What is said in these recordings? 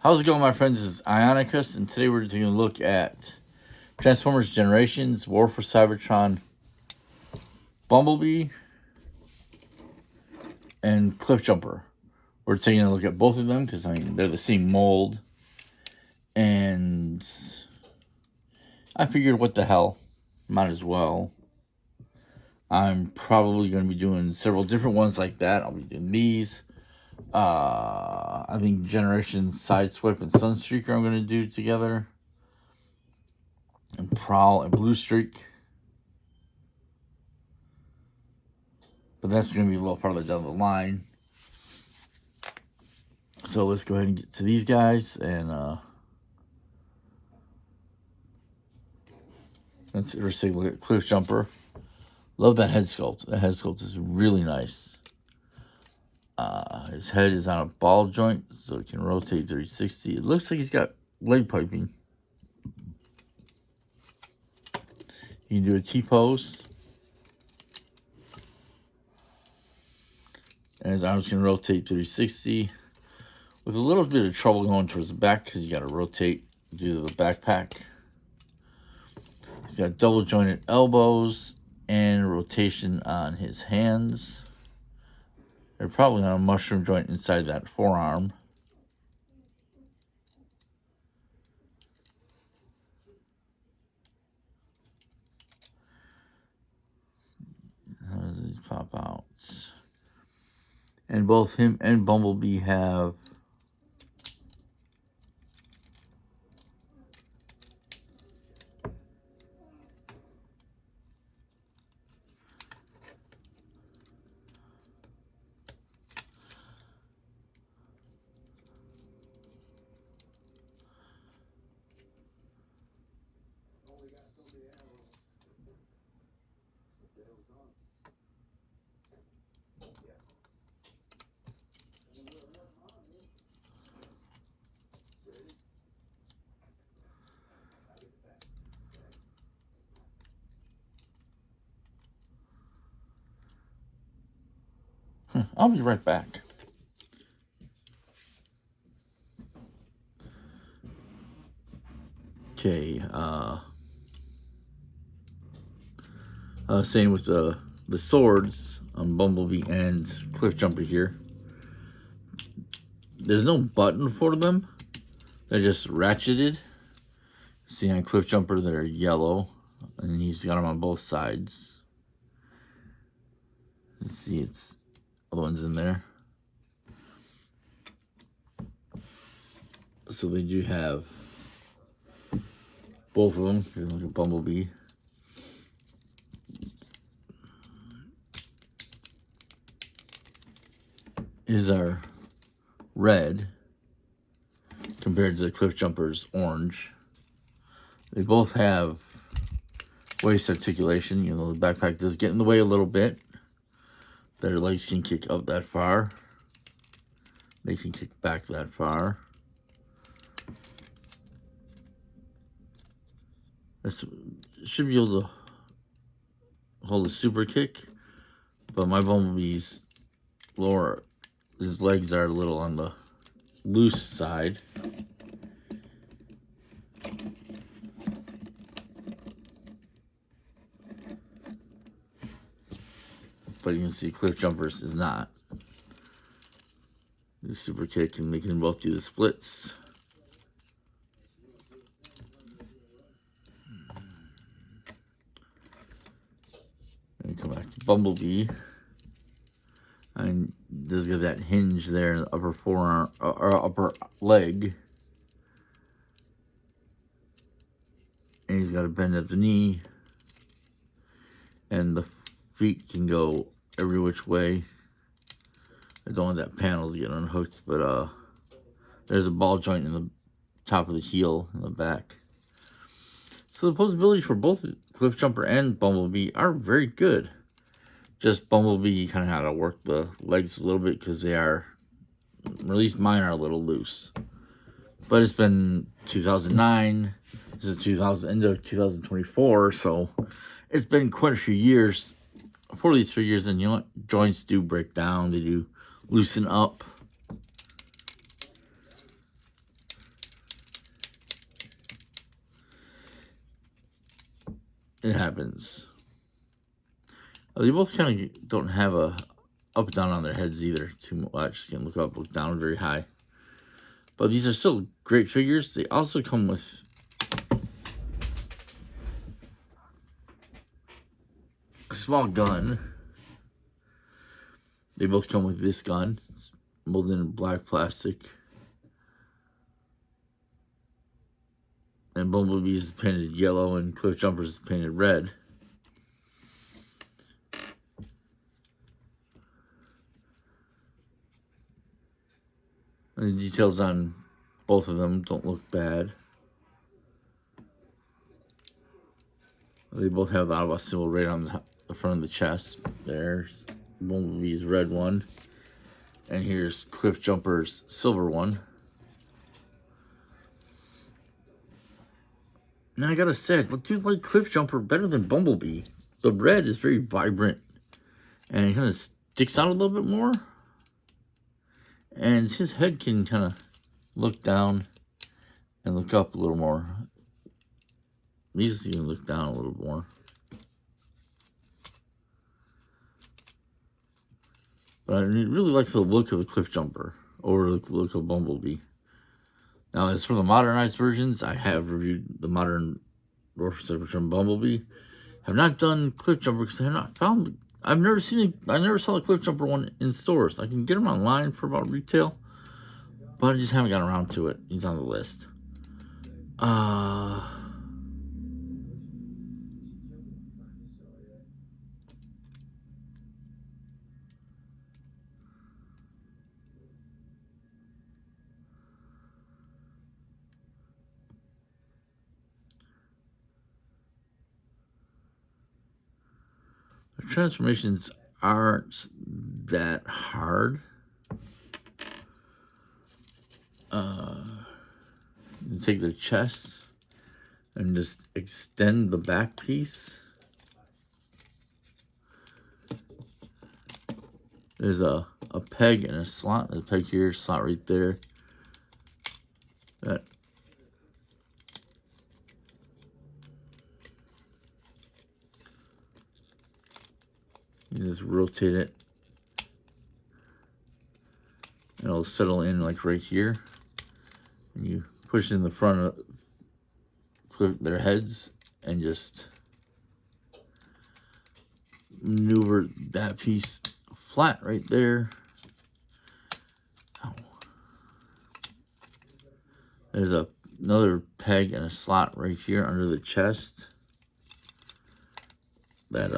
How's it going, my friends? This is Ionacus, and today we're taking a look at Transformers Generations, War for Cybertron, Bumblebee, and Cliffjumper. We're taking a look at both of them because they're the same mold, and I figured, what the hell, might as well. I'm probably going to be doing several different ones like that. I'll be doing these. I think Generation Sideswipe and Sunstreaker I'm going to do together. And Prowl and Blue Streak. But that's going to be a little farther down the line. So let's go ahead and get to these guys. And let's take a look at Cliffjumper. Love that head sculpt. That head sculpt is really nice. His head is on a ball joint, so it can rotate 360. It looks like he's got leg piping. You can do a T-pose. And his arms can rotate 360. With a little bit of trouble going towards the back because you got to rotate due to the backpack. He's got double jointed elbows and rotation on his hands. They're probably on a mushroom joint inside that forearm. How does these pop out? And both him and Bumblebee have I'll be right back. Okay, same with the swords on Bumblebee and Cliffjumper here. There's no button for them. They're just ratcheted. See, on Cliffjumper, they're yellow, and he's got them on both sides. Let's see, it's other ones in there. So they do have both of them. If you look at Bumblebee. His are red compared to the Cliffjumper's orange. They both have waist articulation. You know, the backpack does get in the way a little bit. Their legs can kick up that far. They can kick back that far. This should be able to hold a super kick, but my Bumblebee's lower, his legs are a little on the loose side. But you can see Cliffjumper's is not. The super kick, and they can both do the splits. And come back to Bumblebee. And does get that hinge there in the upper forearm or upper leg. And he's got a bend at the knee. And the feet can go every which way. I don't want that panel to get unhooked, but there's a ball joint in the top of the heel in the back. So the posability for both Cliffjumper and Bumblebee are very good. Just Bumblebee, you kind of have to work the legs a little bit because they are, at least mine are a little loose. But it's been 2009. This is end of 2024, so it's been quite a few years for these figures, and you know what? Joints do break down. They do loosen up. it happens. They both kind of don't have a up and down on their heads either too much. You can look up, look down very high. But these are still great figures. They also come with a small gun. They both come with this gun. It's molded in black plastic. And Bumblebee is painted yellow and Cliffjumper is painted red. And the details on both of them don't look bad. They both have the Ionacus symbol right on the front of the chest. There's Bumblebee's red one. And here's Cliffjumper's silver one. Now I gotta say, I do like Cliffjumper better than Bumblebee. The red is very vibrant. And it kind of sticks out a little bit more. And his head can kind of look down and look up a little more. These even look down a little more. But I really like the look of the Cliffjumper over the look of Bumblebee. Now, as for the modernized versions, I have reviewed the modern version from Bumblebee. Have not done Cliffjumper because I have not found. I've never seen it. I never saw the Cliffjumper one in stores. I can get them online for about retail, but I just haven't gotten around to it. He's on the list. The transformations aren't that hard. You take the chest and just extend the back piece. There's a peg and a slot. There's a peg here, slot right there. That you just rotate it. And it'll settle in like right here. And you push in the front of their heads and just maneuver that piece flat right there. Ow. There's another peg and a slot right here under the chest that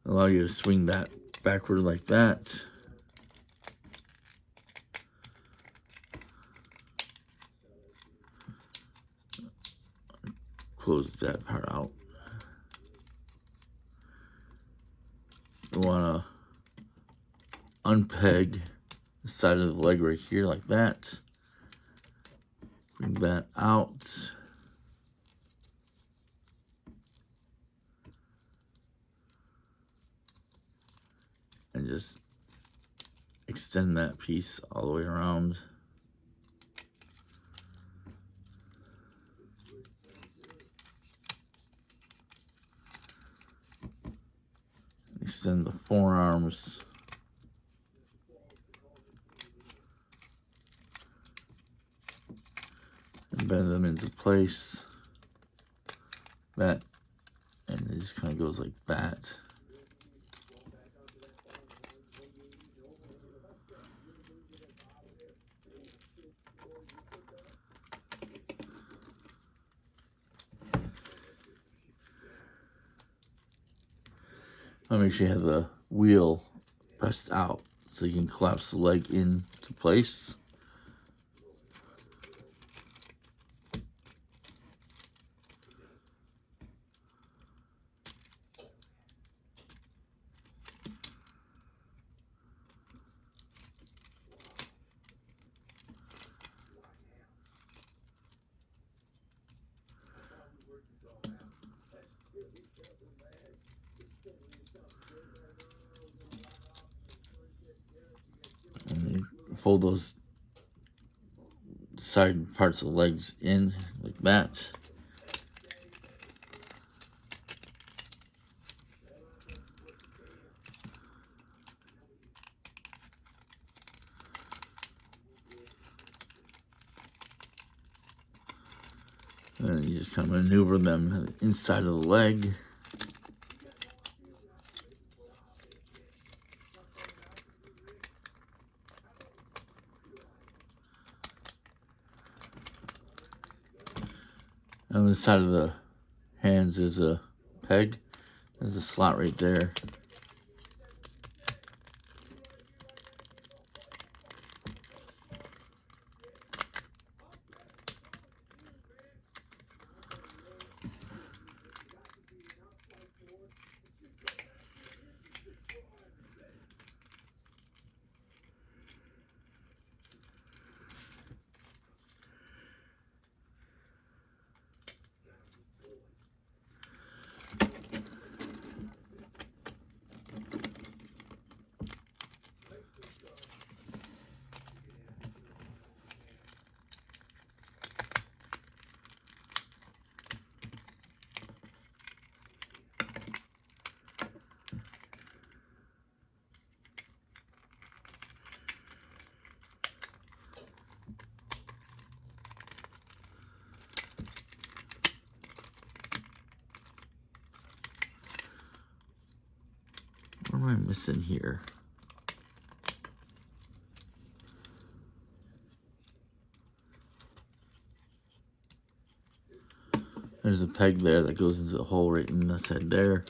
allow you to swing that backward like that. Close that part out. You want to unpeg the side of the leg right here like that. Bring that out. And just extend that piece all the way around. Extend the forearms. And bend them into place. That, and it just kind of goes like that. I'll make sure you have the wheel pressed out so you can collapse the leg into place. And you fold those side parts of the legs in like that. And then you just kind of maneuver them inside of the leg. On the side of the hands is a peg. There's a slot right there. What am I missing here? There's a peg there that goes into the hole right in this head there.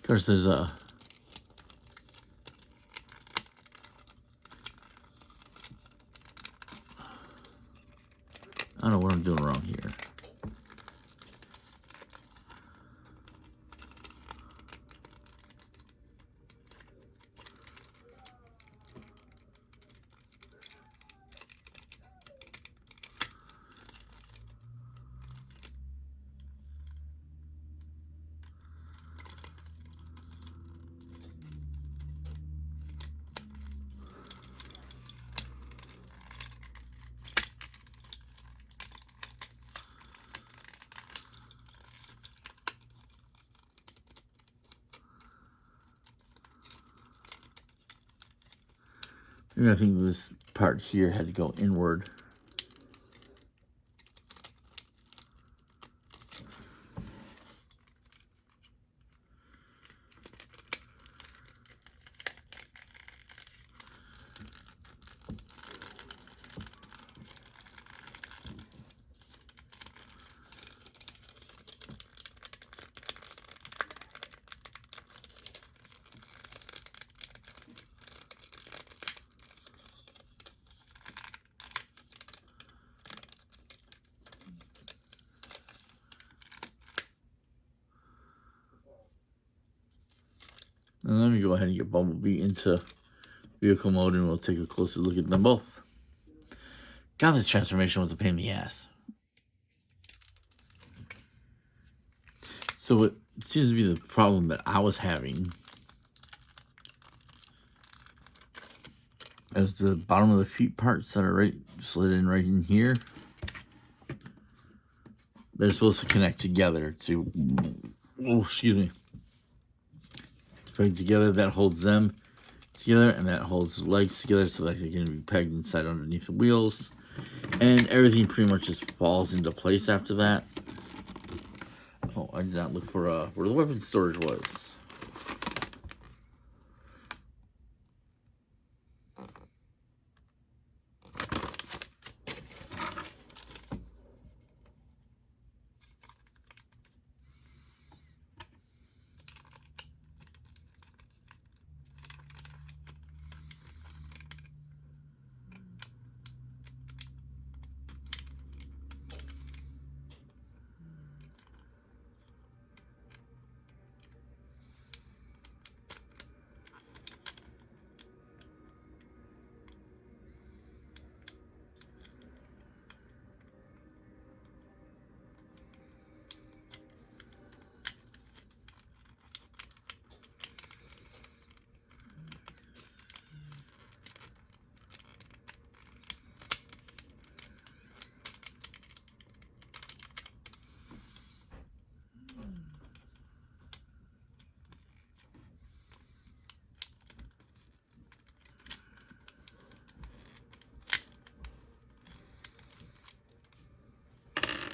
Of course, there's a I don't know what I'm doing wrong here. Maybe I think this part here had to go inward. And let me go ahead and get Bumblebee into vehicle mode and we'll take a closer look at them both. God, this transformation was a pain in the ass. So what seems to be the problem that I was having As the bottom of the feet parts that are slid in right in here. They're supposed to connect together to, excuse me. Peg together, that holds them together, and that holds the legs together, so that they can be pegged inside underneath the wheels. And everything pretty much just falls into place after that. Oh, I did not look for where the weapon storage was.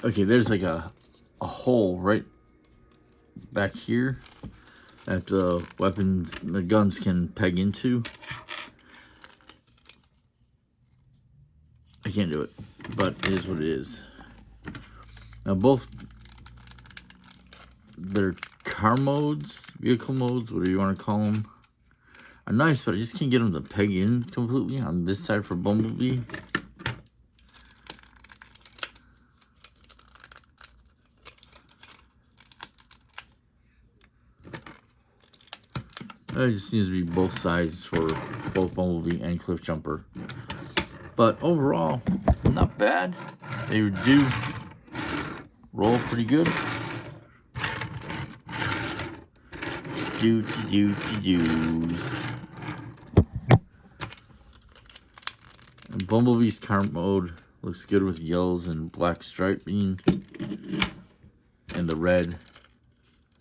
Okay, there's like a hole right back here that the guns can peg into. I can't do it, but it is what it is. Now both their car modes, vehicle modes, whatever you want to call them, are nice, but I just can't get them to peg in completely on this side for Bumblebee. It just needs to be both sides for both Bumblebee and Cliffjumper. But overall, not bad. They do roll pretty good. And Bumblebee's car mode looks good with yellows and black striping and the red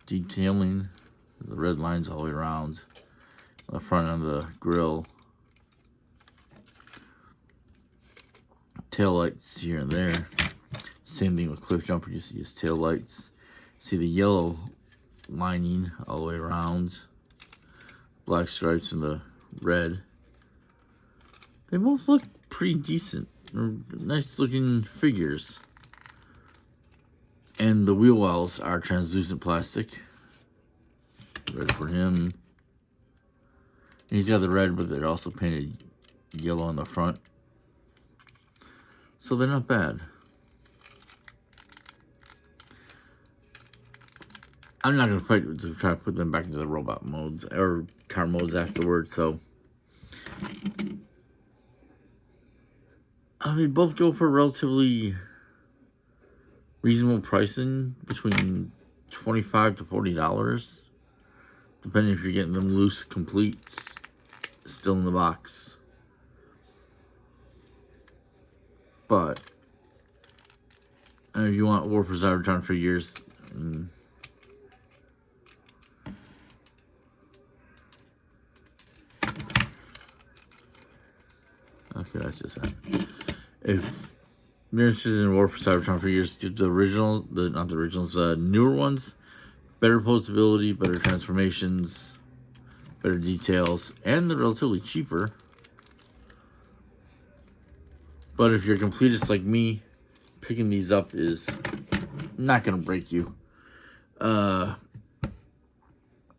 detailing. The red lines all the way around the front of the grill. Tail lights here and there. Same thing with Cliffjumper. You see his tail lights. See the yellow lining all the way around. Black stripes and the red. They both look pretty decent. They're nice looking figures. And the wheel wells are translucent plastic. Red for him. And he's got the red, but they're also painted yellow on the front. So they're not bad. I'm not going to fight to try to put them back into the robot modes or car modes afterwards, so. They both go for relatively reasonable pricing, between $25 to $40. Depending if you're getting them loose, complete, still in the box. But if you want War for Cybertron figures, okay, that's just that. If you're interested in War for Cybertron figures, get the original, not the originals, newer ones. Better posability, better transformations, better details, and they're relatively cheaper. But if you're a completist like me, picking these up is not going to break you. If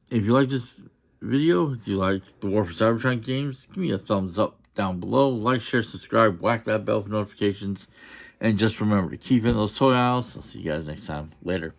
you like this video, if you like the War for Cybertron games, give me a thumbs up down below. Like, share, subscribe, whack that bell for notifications. And just remember to keep in those toy aisles. I'll see you guys next time. Later.